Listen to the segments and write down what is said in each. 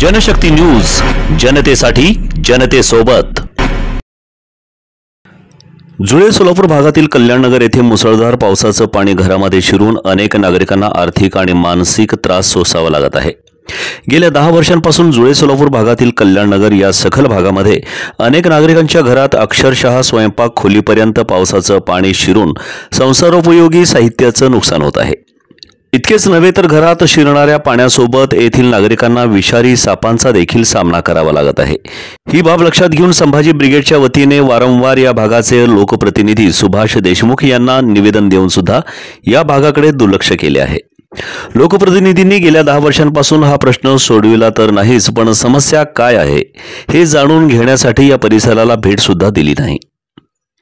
Janshakti news, जनतेसाठी जनतेसोबत। जुळे सोलापूर भागातील कल्याणनगर येथे मुसळधार पावसाचं पाणी घरामध्ये शिरून अनेक नागरिकांना आर्थिक आणि मानसिक त्रास सोसावा लागत आहे। गेल्या 10 वर्षांपासून जुळे सोलापूर भागातील कल्याणनगर या सखल भागामध्ये अनेक नागरिकांच्या घरात अक्षरशः स्वयंपाक खोलीपर्यंत पावसाचं पाणी शिरून संसारोपयोगी साहित्याचं नुकसान होत आहे। इतकेच नव्हे तर घरात शिरणाऱ्या पाण्यासोबत येथील नागरिकांना विषारी सापांचा देखील सामना करावा लागत आहे। ही बाब लक्षात घेऊन संभाजी ब्रिगेडच्या वतीने वारंवार या भागाचे लोकप्रतिनिधी सुभाष देशमुख यांना निवेदन देऊन सुद्धा या भागाकडे दुर्लक्ष केले आहे। लोकप्रतिनिधींनी गेल्या 10 वर्षांपासून हा प्रश्न सोडविला तर नाहीच, पण समस्या काय आहे हे जाणून घेण्यासाठी या परिसराला भेट सुद्धा दिली नाही।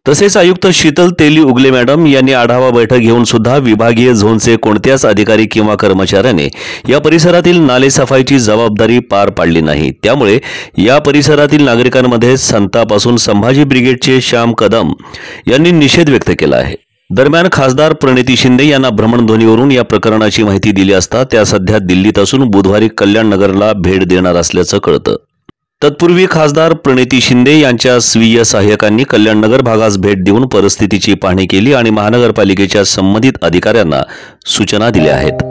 तसेच आयुक्त शीतल तेली उगले मॅडम यांनी आढावा बैठक घेऊन सुद्धा विभागीय झोनचे कोणत्याच अधिकारी किंवा कर्मचाऱ्याने या परिसरातील नाले सफाईची जबाबदारी पार पाडली नाही। त्यामुळे या परिसरातील नागरिकांमध्ये संतापासून संभाजी ब्रिगेडचे श्याम कदम यांनी निषेध व्यक्त केला आहे। दरम्यान खासदार प्रणिती शिंदे यांना भ्रमणध्वनीवरून या प्रकरणाची माहिती दिली असता त्या सध्या दिल्लीत असून बुधवारी कल्याणनगरला भेट देणार असल्याचं कळतं। तत्पूर्वी खासदार प्रणिती शिंदे यांच्या स्वीय सहाय्यकांनी कल्याणनगर भागास भेट देऊन परिस्थितीची पाहणी केली आणि महानगरपालिकेच्या संबंधित अधिकाऱ्यांना सूचना दिल्या आहेत।